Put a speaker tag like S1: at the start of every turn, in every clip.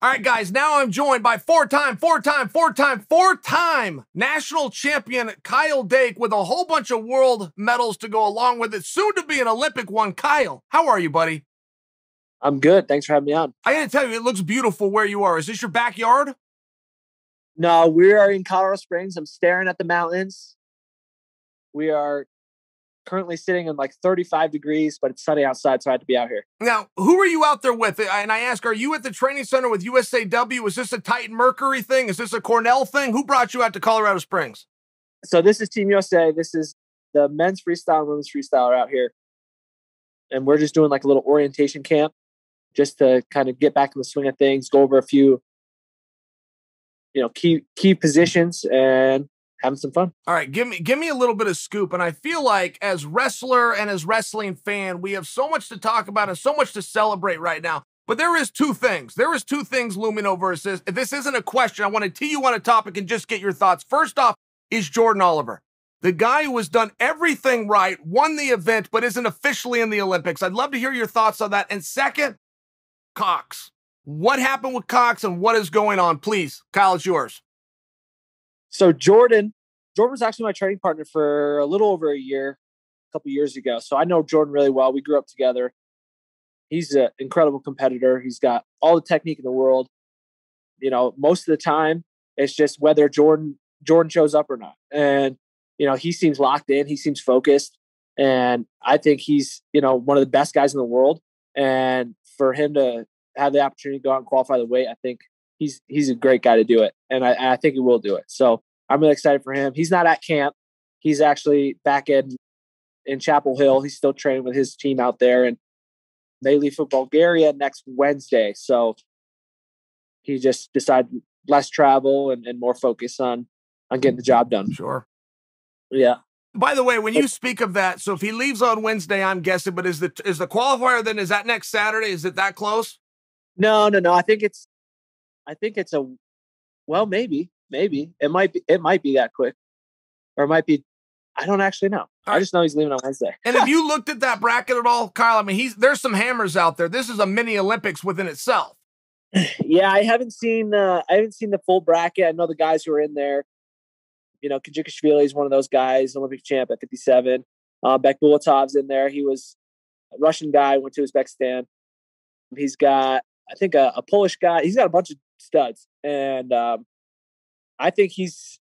S1: All right, guys, now I'm joined by four-time national champion Kyle Dake with a whole bunch of world medals to go along with it. Soon to be an Olympic one. Kyle, how are you, buddy?
S2: I'm good. Thanks for having me on.
S1: I gotta tell you, it looks beautiful where you are. Is this your backyard?
S2: No, we are in Colorado Springs. I'm staring at the mountains. We are currently sitting in like 35 degrees, but it's sunny outside, so I had to be out here.
S1: Now, who are you out there with? And I ask, are you at the training center with USAW? Is this a Titan Mercury thing? Is this a Cornell thing? Who brought you out to Colorado Springs?
S2: So this is Team USA. This is the men's freestyle and women's freestyle are out here. And we're just doing like a little orientation camp just to kind of get back in the swing of things, go over a few, key positions and having some fun.
S1: All right, give me a little bit of scoop. And I feel like as wrestler and as wrestling fan, we have so much to talk about and so much to celebrate right now. But there is two things. There is two things looming over us. This isn't a question. I want to tee you on a topic and just get your thoughts. First off is Jordan Oliver, the guy who has done everything right, won the event, but isn't officially in the Olympics. I'd love to hear your thoughts on that. And second, Cox. What happened with Cox and what is going on? Please, Kyle, it's yours.
S2: So Jordan was actually my training partner for a little over a couple years ago. So I know Jordan really well. We grew up together. He's an incredible competitor. He's got all the technique in the world. Most of the time it's just whether Jordan shows up or not. And, he seems locked in. He seems focused. And I think he's, one of the best guys in the world. And for him to have the opportunity to go out and qualify the weight, I think he's a great guy to do it. And I think he will do it. So I'm really excited for him. He's not at camp. He's actually back in Chapel Hill. He's still training with his team out there, and they leave for Bulgaria next Wednesday. So he just decided less travel and more focus on getting the job done.
S1: Sure.
S2: Yeah.
S1: By the way, when you speak of that, so if he leaves on Wednesday, I'm guessing, but is the qualifier then, is that next Saturday? Is it that close?
S2: No. I think it's maybe. It might be that quick, or it might be. I don't actually know. I just know he's leaving on Wednesday.
S1: And have you looked at that bracket at all, Kyle? I mean, there's some hammers out there. This is a mini Olympics within itself.
S2: Yeah, I haven't seen the full bracket. I know the guys who are in there. Kajikashvili is one of those guys, Olympic champ at 57. Bekbulatov's in there. He was a Russian guy, went to Uzbekistan. He's got, I think, a Polish guy. He's got a bunch of studs, and I think he's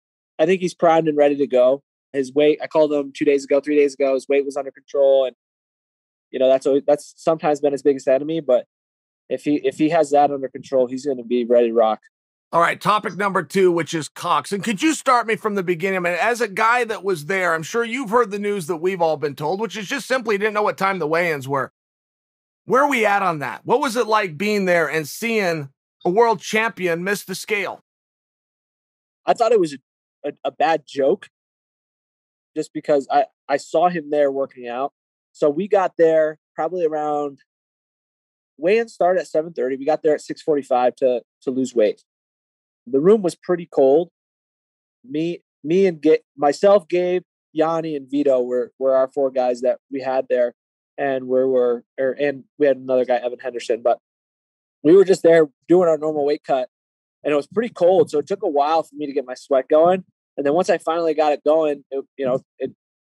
S2: primed and ready to go. His weight, I called him 3 days ago. His weight was under control, and that's sometimes been his biggest enemy. But if he has that under control, he's going to be ready to rock.
S1: All right, topic number 2, which is Cox. And could you start me from the beginning? I mean, as a guy that was there, I'm sure you've heard the news that we've all been told, which is just simply didn't know what time the weigh-ins were. Where are we at on that? What was it like being there and seeing a world champion miss the scale?
S2: I thought it was a bad joke just because I saw him there working out. So we got there probably around weigh-in started at 7:30. We got there at 6:45 to lose weight. The room was pretty cold. Me and myself, Gabe, Yanni, and Vito were our 4 guys that we had there. And and we had another guy, Evan Henderson, but we were just there doing our normal weight cut. And it was pretty cold, so it took a while for me to get my sweat going. And then once I finally got it going, it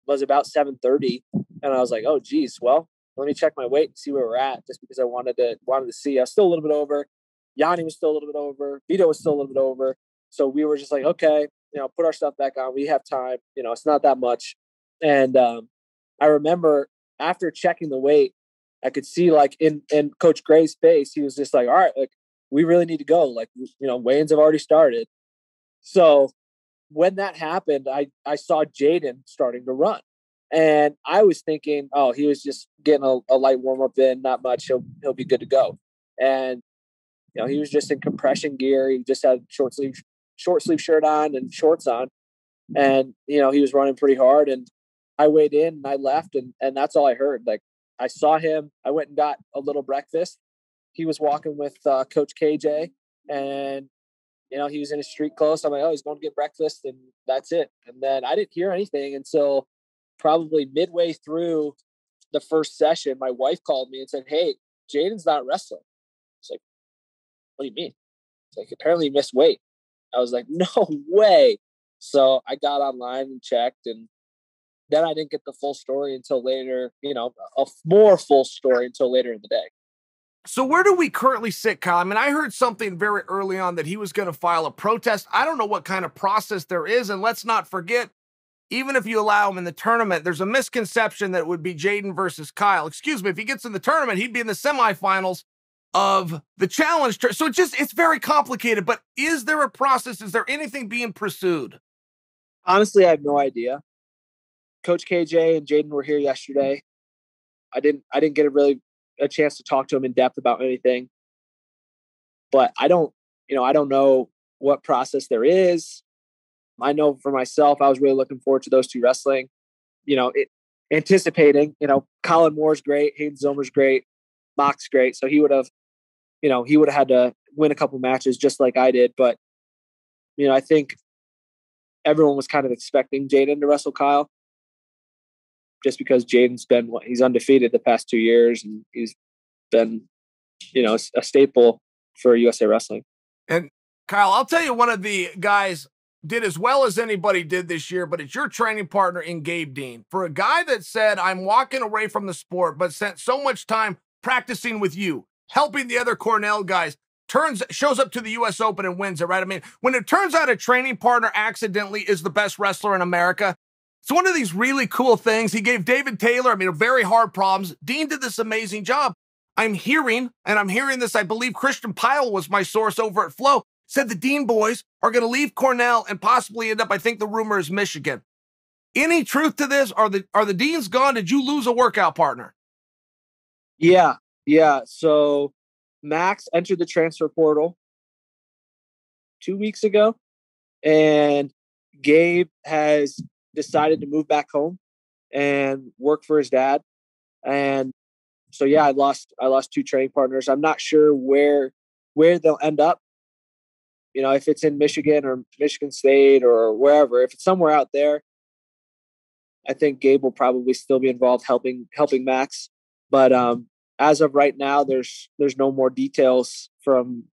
S2: was about 7:30, and I was like, "Oh, geez, well, let me check my weight and see where we're at." Just because I wanted to see. I was still a little bit over. Yanni was still a little bit over. Vito was still a little bit over. So we were just like, "Okay, put our stuff back on. We have time. It's not that much." And I remember after checking the weight, I could see like in Coach Gray's face, he was just like, "All right, like, we really need to go. Like, weigh-ins have already started." So when that happened, I saw Jaden starting to run, and I was thinking, oh, he was just getting a light warm up in, not much. He'll be good to go. And, he was just in compression gear. He just had short sleeve shirt on and shorts on. And, he was running pretty hard, and I weighed in and I left, and that's all I heard. Like, I saw him, I went and got a little breakfast. He was walking with Coach KJ, and, he was in his street clothes. I'm like, oh, he's going to get breakfast, and that's it. And then I didn't hear anything until probably midway through the first session. My wife called me and said, "Hey, Jaden's not wrestling." It's like, "What do you mean?" Like, apparently he missed weight. I was like, no way. So I got online and checked, and then I didn't get the full story until later, a more full story until later in the day.
S1: So where do we currently sit, Kyle? I mean, I heard something very early on that he was going to file a protest. I don't know what kind of process there is. And let's not forget, even if you allow him in the tournament, there's a misconception that it would be Jaden versus Kyle. Excuse me, if he gets in the tournament, he'd be in the semifinals of the challenge. So it's very complicated, but is there a process? Is there anything being pursued?
S2: Honestly, I have no idea. Coach KJ and Jaden were here yesterday. I didn't get a chance to talk to him in depth about anything, but I don't know what process there is. I know for myself, I was really looking forward to those two wrestling, anticipating, Colin Moore's great. Hayden Zomer's great. Mock's great. So he would have had to win a couple matches just like I did. But, I think everyone was kind of expecting Jaden to wrestle Kyle, just because Jaden's he's undefeated the past 2 years, and he's been, a staple for USA Wrestling.
S1: And Kyle, I'll tell you, one of the guys did as well as anybody did this year, but it's your training partner in Gabe Dean. For a guy that said, I'm walking away from the sport, but spent so much time practicing with you, helping the other Cornell guys, shows up to the US Open and wins it, right? I mean, when it turns out a training partner accidentally is the best wrestler in America, it's one of these really cool things. He gave David Taylor, very hard problems. Dean did this amazing job. I'm hearing this, I believe Christian Pyle was my source over at Flow, said the Dean boys are going to leave Cornell and possibly end up, I think the rumor is Michigan. Any truth to this? Are the Deans gone? Did you lose a workout partner?
S2: Yeah. So Max entered the transfer portal 2 weeks ago, and Gabe has decided to move back home and work for his dad. And so, yeah, I lost 2 training partners. I'm not sure where they'll end up. If it's in Michigan or Michigan State or wherever, if it's somewhere out there, I think Gabe will probably still be involved helping Max. But as of right now, there's no more details from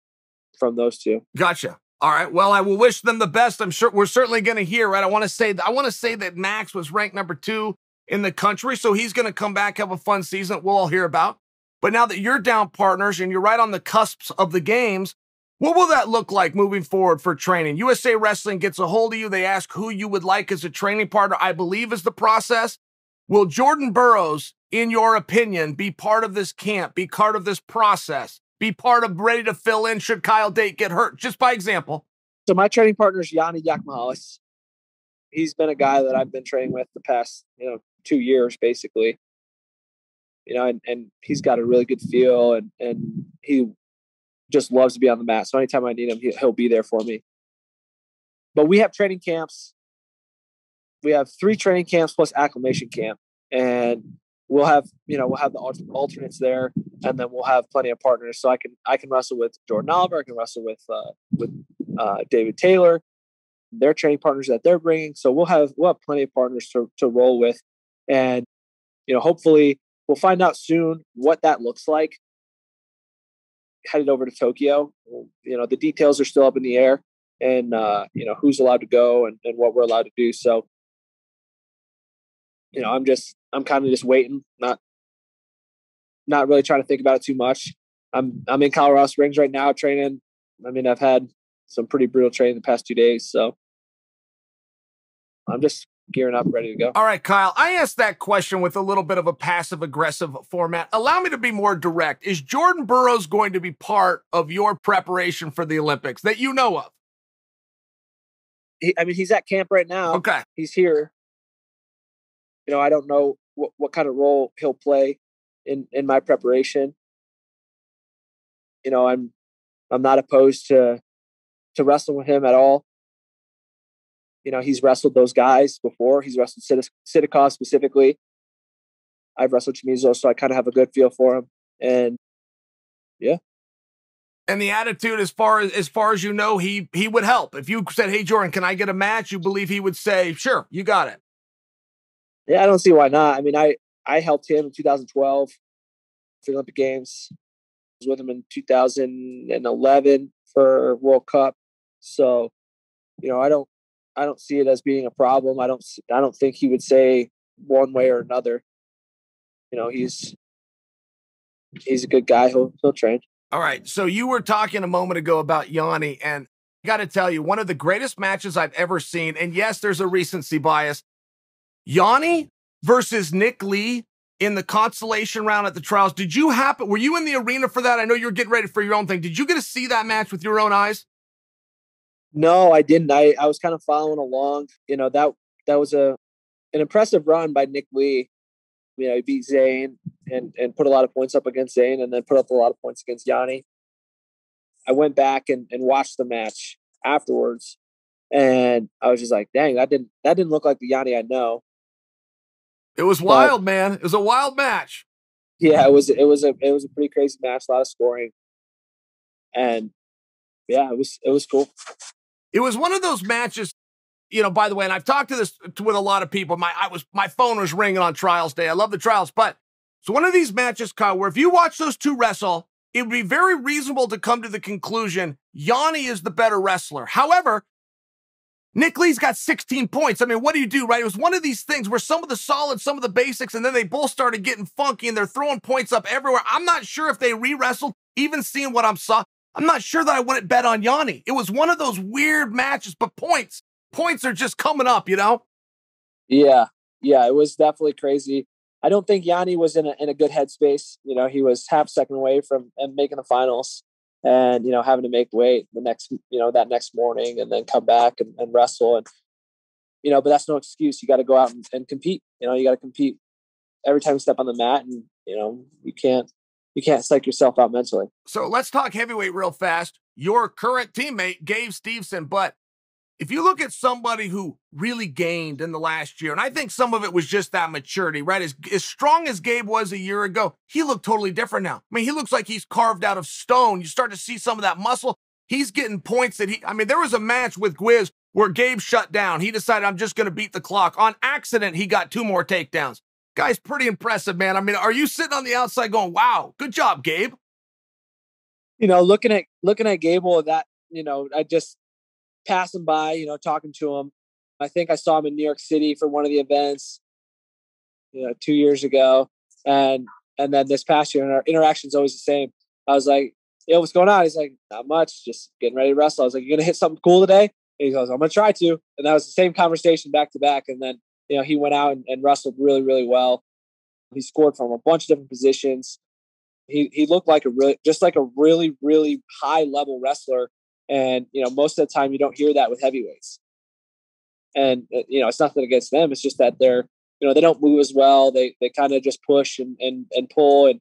S2: those two.
S1: Gotcha. All right. Well, I will wish them the best. I'm sure we're certainly going to hear, right? I want to say that Max was ranked number 2 in the country, so he's going to come back, have a fun season we'll all hear about. But now that you're down partners and you're right on the cusps of the games, what will that look like moving forward for training? USA Wrestling gets a hold of you. They ask who you would like as a training partner, I believe is the process. Will Jordan Burroughs, in your opinion, be part of this camp, be part of this process, be part of ready to fill in should Kyle Dake get hurt, just by example?
S2: So my training partner is Yanni Yakmahalis. He's been a guy that I've been training with the past, 2 years, basically. And he's got a really good feel, and he just loves to be on the mat. So anytime I need him, he'll be there for me. But we have training camps. We have 3 training camps plus acclimation camp, and we'll have the alternates there, and then we'll have plenty of partners. So I can wrestle with Jordan Oliver. I can wrestle with David Taylor, their training partners that they're bringing. So we'll have plenty of partners to roll with, and hopefully we'll find out soon what that looks like. Headed over to Tokyo. The details are still up in the air, and who's allowed to go and what we're allowed to do. So I'm kind of just waiting, not really trying to think about it too much. I'm in Colorado Springs right now training. I've had some pretty brutal training the past 2 days, so I'm just gearing up, ready to go.
S1: All right, Kyle, I asked that question with a little bit of a passive-aggressive format. Allow me to be more direct. Is Jordan Burroughs going to be part of your preparation for the Olympics that you know of?
S2: He's at camp right now.
S1: Okay.
S2: He's here. I don't know what kind of role he'll play in my preparation. I'm not opposed to wrestling with him at all. He's wrestled those guys before. He's wrestled Sidikov specifically. I've wrestled Chamizo, so I kind of have a good feel for him. And yeah.
S1: And the attitude, as far as you know, he would help. If you said, "Hey, Jordan, can I get a match?" You believe he would say, "Sure, you got it."
S2: Yeah, I don't see why not. I helped him in 2012 for the Olympic Games. was with him in 2011 for World Cup. So, I don't see it as being a problem. I don't think he would say one way or another. He's a good guy. He'll train.
S1: All right. So you were talking a moment ago about Yanni, and I got to tell you, one of the greatest matches I've ever seen. And yes, there's a recency bias. Yanni versus Nick Lee in the consolation round at the trials. Were you in the arena for that? I know you were getting ready for your own thing. Did you get to see that match with your own eyes?
S2: No, I didn't. I was kind of following along. That was an impressive run by Nick Lee. He beat Zane and put a lot of points up against Zane, and then put up a lot of points against Yanni. I went back and watched the match afterwards, and I was just like, dang, that didn't look like the Yanni I know.
S1: It was wild, man. It was a wild match.
S2: Yeah, it was a pretty crazy match, a lot of scoring. And yeah, it was cool.
S1: It was one of those matches, by the way, and I've talked with a lot of people. My phone was ringing on trials day. I love the trials, but it's one of these matches, Kyle, where if you watch those two wrestle, it would be very reasonable to come to the conclusion Yanni is the better wrestler. However, Nick Lee's got 16 points. I mean, what do you do, right? It was one of these things where some of the solid, some of the basics, and then they both started getting funky and they're throwing points up everywhere. I'm not sure if they re-wrestled, even seeing what I saw. I'm not sure that I wouldn't bet on Yanni. It was one of those weird matches, but points are just coming up,
S2: Yeah, it was definitely crazy. I don't think Yanni was in a good headspace. He was half second away from making the finals, and having to make weight that next morning, and then come back and wrestle, and but that's no excuse. You got to go out and compete. You got to compete every time you step on the mat, and you can't psych yourself out mentally.
S1: So let's talk heavyweight real fast. Your current teammate, Gabe Stevenson, but if you look at somebody who really gained in the last year, and I think some of it was just that maturity, right? As strong as Gabe was a year ago, he looked totally different now. I mean, he looks like he's carved out of stone. You start to see some of that muscle. He's getting points there was a match with Gwiz where Gabe shut down. He decided, I'm just going to beat the clock. On accident, he got 2 more takedowns. Guy's pretty impressive, man. I mean, are you sitting on the outside going, wow, good job, Gabe?
S2: Looking at Gable, that, I just pass him by, talking to him. I think I saw him in New York City for one of the events, 2 years ago. And then this past year, and our interaction's always the same. I was like, yo, what's going on? He's like, not much, just getting ready to wrestle. I was like, you going to hit something cool today? And he goes, I'm going to try to. And that was the same conversation back to back. And then, he went out and wrestled really, really well. He scored from a bunch of different positions. He looked like a really, really high level wrestler. And, most of the time you don't hear that with heavyweights. And, it's nothing against them. It's just that they're, they don't move as well. They kind of just push and pull, and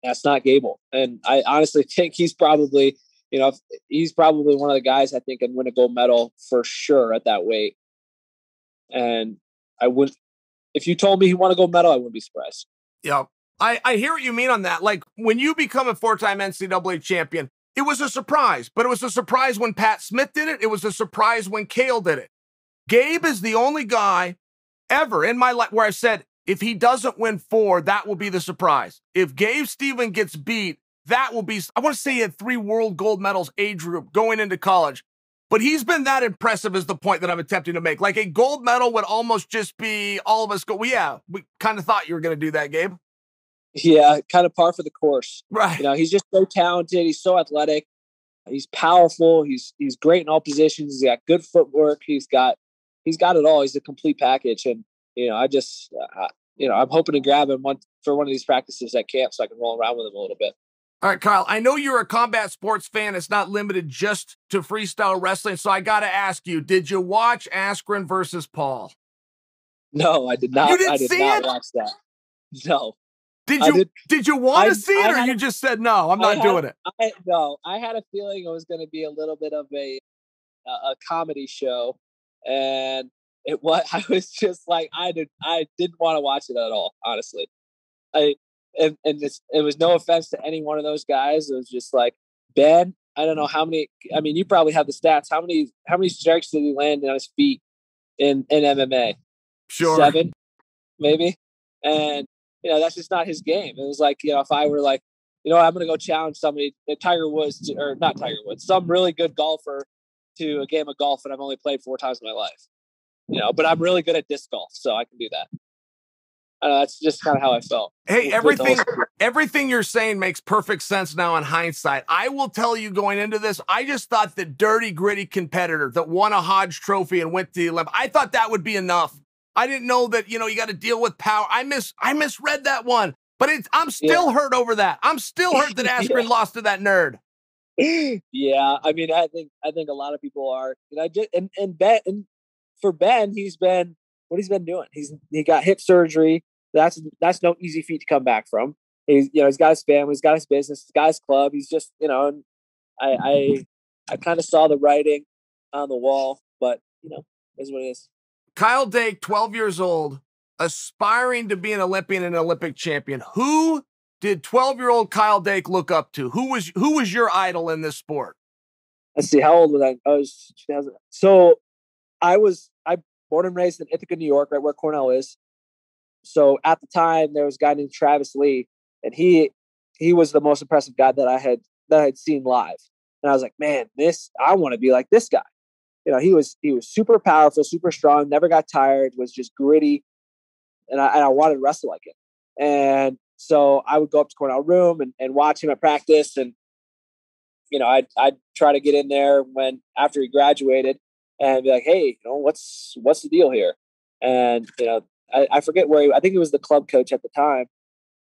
S2: that's not Gable. And I honestly think he's probably one of the guys I think can win a gold medal for sure at that weight. And if you told me he won a gold medal, I wouldn't be surprised.
S1: Yeah. I hear what you mean on that. Like, when you become a 4-time NCAA champion, it was a surprise, but it was a surprise when Pat Smith did it. It was a surprise when Chael did it. Gabe is the only guy ever in my life where I said, if he doesn't win 4, that will be the surprise. If Gabe Steven gets beat, that will be, I want to say he had 3 world gold medals age group going into college, but he's been that impressive is the point that I'm attempting to make. Like, a gold medal would almost just be all of us go, well, yeah, we kind of thought you were going to do that, Gabe.
S2: Yeah, kind of par for the course.
S1: Right.
S2: He's just so talented. He's so athletic. He's powerful. He's great in all positions. He's got good footwork. He's got it all. He's a complete package. And, I'm hoping to grab him for one of these practices at camp so I can roll around with him a little bit.
S1: All right, Kyle, I know you're a combat sports fan. It's not limited just to freestyle wrestling. So I got to ask you, did you watch Askren versus Paul?
S2: No, I did not.
S1: You didn't
S2: I did
S1: see
S2: not
S1: it? watch
S2: that. No.
S1: Did you want to see it, or you just said, no, I'm not doing it?
S2: I had a feeling it was going to be a little bit of a comedy show. And I was just like, I didn't want to watch it at all, honestly. It was no offense to any one of those guys. It was just like, Ben, I don't know how many, I mean, you probably have the stats. How many strikes did he land on his feet in MMA?
S1: Sure.
S2: 7, maybe. And, that's just not his game. It was like, if I were like, I'm going to go challenge somebody, Tiger Woods, or not Tiger Woods, some really good golfer to a game of golf, and I've only played 4 times in my life. But I'm really good at disc golf, so I can do that. That's just kind of how I felt.
S1: Hey, everything you're saying makes perfect sense now in hindsight. I will tell you, going into this, I just thought the dirty, gritty competitor that won a Hodge Trophy and went to the Olympics, I thought that would be enough. I didn't know that, you got to deal with power. I misread that one, but I'm still hurt over that. I'm still hurt that Askren lost to that nerd.
S2: Yeah, I mean, I think a lot of people are. And for Ben, he's been doing. He got hip surgery. That's no easy feat to come back from. He's got his family, he's got his business, he's got his club. He's just, and I kind of saw the writing on the wall, but is what it is.
S1: Kyle Dake, 12 years old, aspiring to be an Olympian and an Olympic champion. Who did 12-year-old Kyle Dake look up to? Who was your idol in this sport?
S2: Let's see, how old was I? I was 2000. So I born and raised in Ithaca, New York, right where Cornell is. So at the time, there was a guy named Travis Lee, and he was the most impressive guy that I had seen live. And I was like, man, I want to be like this guy. He was super powerful, super strong, never got tired, was just gritty, and I wanted to wrestle like him. And so I would go up to Cornell room and watch him at practice, and I'd try to get in there after he graduated and be like, hey, what's the deal here? And I forget where I think he was the club coach at the time.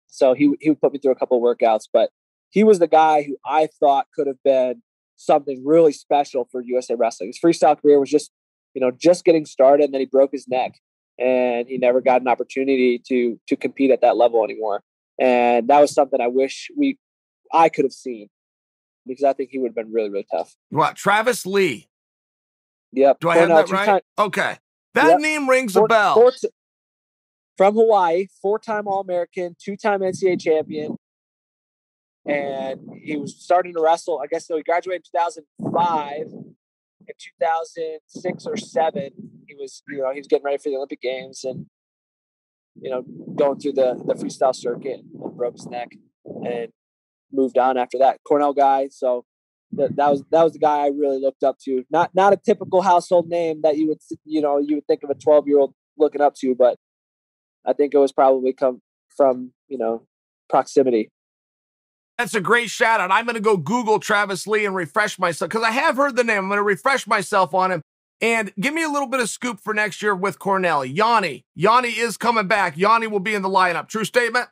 S2: So he would put me through a couple of workouts, but he was the guy who I thought could have been something really special for USA Wrestling. His freestyle career was just getting started, and then he broke his neck and he never got an opportunity to compete at that level anymore. And that was something I wish I could have seen, because I think he would have been really, really tough.
S1: What, Travis Lee?
S2: Yep.
S1: Do I have that right? Okay. That name rings a bell.
S2: From Hawaii, 4-time All-American, 2-time NCAA champion. And he was starting to wrestle. I guess so. He graduated in 2005. In 2006 or 7, he was getting ready for the Olympic Games and going through the freestyle circuit and broke his neck and moved on after that. Cornell guy. So that was the guy I really looked up to. Not a typical household name that you would think of a 12-year-old looking up to, but I think it was probably come from proximity.
S1: That's a great shout out. I'm going to go Google Travis Lee and refresh myself, because I have heard the name. I'm going to refresh myself on him. And give me a little bit of scoop for next year with Cornell. Yanni is coming back. Yanni will be in the lineup. True statement?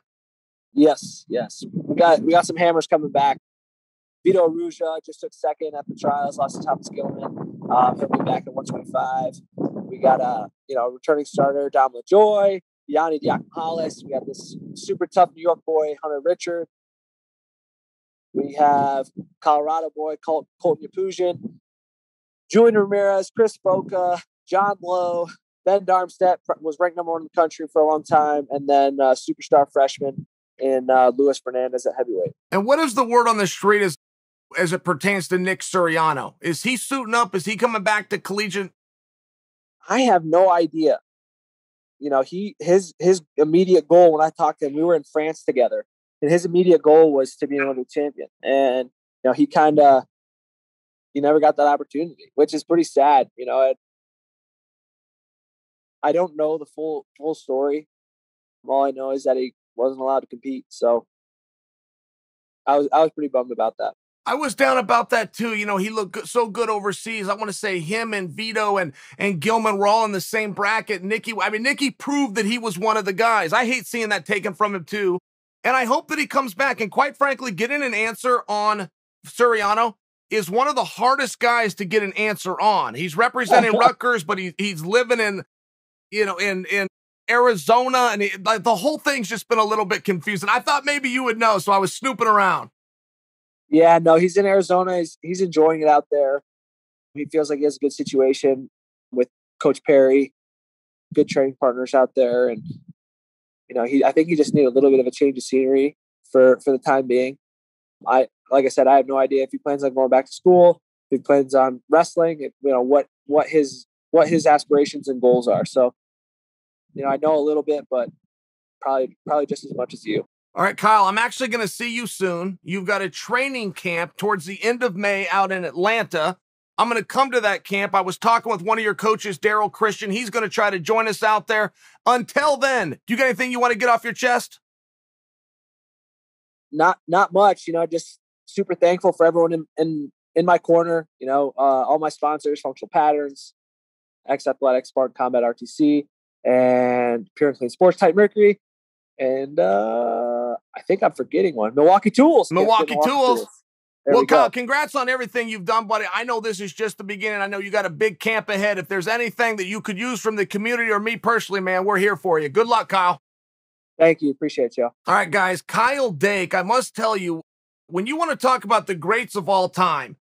S2: Yes. We got some hammers coming back. Vito Arujau just took second at the trials, lost to Thomas Gilman. He'll be back at 125. We got a returning starter, Dom LaJoy, Yanni Diakomalis. We got this super tough New York boy, Hunter Richard. We have Colorado boy, Colton Yapusian, Julian Ramirez, Chris Boca, John Lowe, Ben Darmstadt was ranked number 1 in the country for a long time, and then superstar freshman in Luis Fernandez at heavyweight.
S1: And what is the word on the street as it pertains to Nick Suriano? Is he suiting up? Is he coming back to collegiate?
S2: I have no idea. His immediate goal when I talked to him, we were in France together, and his immediate goal was to be an Olympic champion. And he never got that opportunity, which is pretty sad. I don't know the full story. All I know is that he wasn't allowed to compete. So I was pretty bummed about that.
S1: I was down about that too. He looked so good overseas. I want to say him and Vito and Gilman were all in the same bracket. Nicky proved that he was one of the guys. I hate seeing that taken from him too. And I hope that he comes back. And quite frankly, getting an answer on Suriano is one of the hardest guys to get an answer on. He's representing Rutgers, but he's living in Arizona, and the whole thing's just been a little bit confusing. I thought maybe you would know, so I was snooping around.
S2: Yeah, no, he's in Arizona. He's enjoying it out there. He feels like he has a good situation with Coach Perry, good training partners out there, and I think he just needed a little bit of a change of scenery for the time being. Like I said, I have no idea if he plans on going back to school, if he plans on wrestling, what his aspirations and goals are. So, I know a little bit, but probably just as much as you.
S1: All right, Kyle, I'm actually going to see you soon. You've got a training camp towards the end of May out in Atlanta. I'm going to come to that camp. I was talking with one of your coaches, Daryl Christian. He's going to try to join us out there. Until then, do you got anything you want to get off your chest?
S2: Not much, just super thankful for everyone in my corner, all my sponsors, Functional Patterns, X Athletics, Spartan Combat RTC, and Pure and Clean Sports Type Mercury. And I think I'm forgetting one. Milwaukee Tools.
S1: Milwaukee Tools. Well, Kyle,
S2: go.
S1: Congrats on everything you've done, buddy. I know this is just the beginning. I know you got a big camp ahead. If there's anything that you could use from the community or me personally, man, we're here for you. Good luck, Kyle.
S2: Thank you. Appreciate you.
S1: All right, guys. Kyle Dake, I must tell you, when you want to talk about the greats of all time,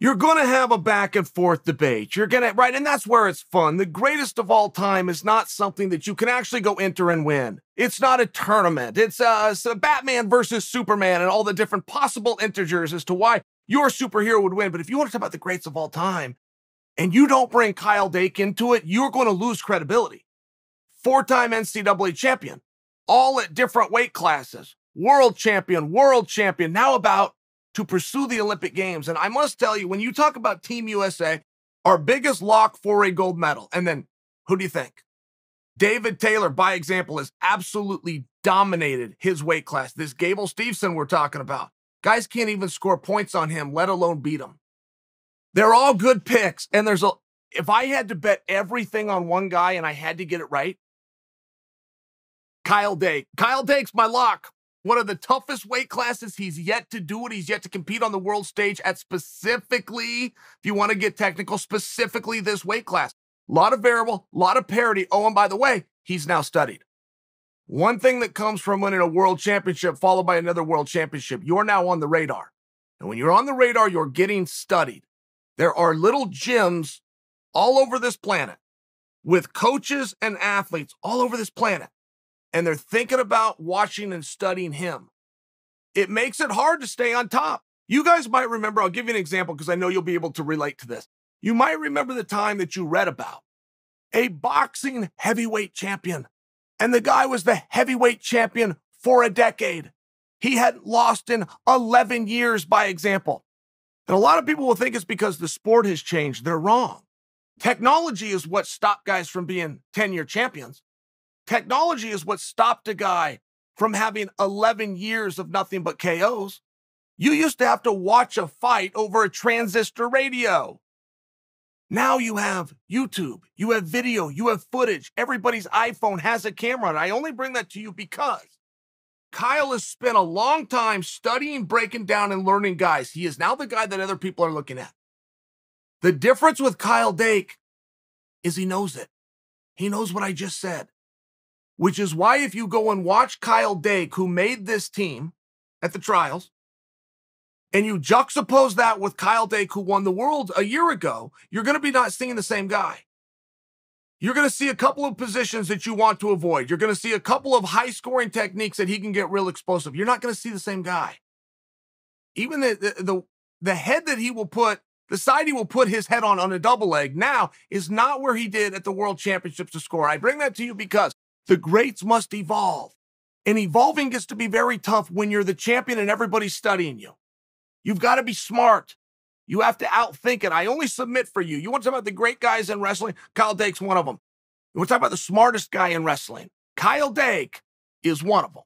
S1: you're going to have a back and forth debate. You're going to, right? And that's where it's fun. The greatest of all time is not something that you can actually go enter and win. It's not a tournament. It's a Batman versus Superman and all the different possible integers as to why your superhero would win. But if you want to talk about the greats of all time and you don't bring Kyle Dake into it, you're going to lose credibility. 4-time NCAA champion, all at different weight classes, world champion, now about to pursue the Olympic Games. And I must tell you, when you talk about Team USA, our biggest lock for a gold medal, and then who do you think? David Taylor, by example, has absolutely dominated his weight class. This Gable Steveson we're talking about. Guys can't even score points on him, let alone beat him. They're all good picks. And if I had to bet everything on one guy and I had to get it right, Kyle Dake. Kyle Dake's my lock. One of the toughest weight classes. He's yet to do it. He's yet to compete on the world stage at specifically, if you want to get technical, specifically this weight class. A lot of variable, a lot of parity. Oh, and by the way, he's now studied. One thing that comes from winning a world championship followed by another world championship, you're now on the radar. And when you're on the radar, you're getting studied. There are little gyms all over this planet with coaches and athletes all over this planet. And they're thinking about watching and studying him. It makes it hard to stay on top. You guys might remember, I'll give you an example because I know you'll be able to relate to this. You might remember the time that you read about a boxing heavyweight champion. And the guy was the heavyweight champion for a decade. He hadn't lost in 11 years, by example. And a lot of people will think it's because the sport has changed. They're wrong. Technology is what stopped guys from being 10-year champions. Technology is what stopped a guy from having 11 years of nothing but KOs. You used to have to watch a fight over a transistor radio. Now you have YouTube, you have video, you have footage. Everybody's iPhone has a camera. And I only bring that to you because Kyle has spent a long time studying, breaking down, and learning guys. He is now the guy that other people are looking at. The difference with Kyle Dake is he knows it. He knows what I just said. Which is why if you go and watch Kyle Dake, who made this team at the trials, and you juxtapose that with Kyle Dake, who won the world a year ago, you're going to be not seeing the same guy. You're going to see a couple of positions that you want to avoid. You're going to see a couple of high-scoring techniques that he can get real explosive. You're not going to see the same guy. Even the head that he will put, the side he will put his head on a double leg now is not where he did at the World Championships to score. I bring that to you because the greats must evolve. And evolving gets to be very tough when you're the champion and everybody's studying you. You've got to be smart. You have to outthink it. I only submit for you. You want to talk about the great guys in wrestling? Kyle Dake's one of them. You want to talk about the smartest guy in wrestling? Kyle Dake is one of them.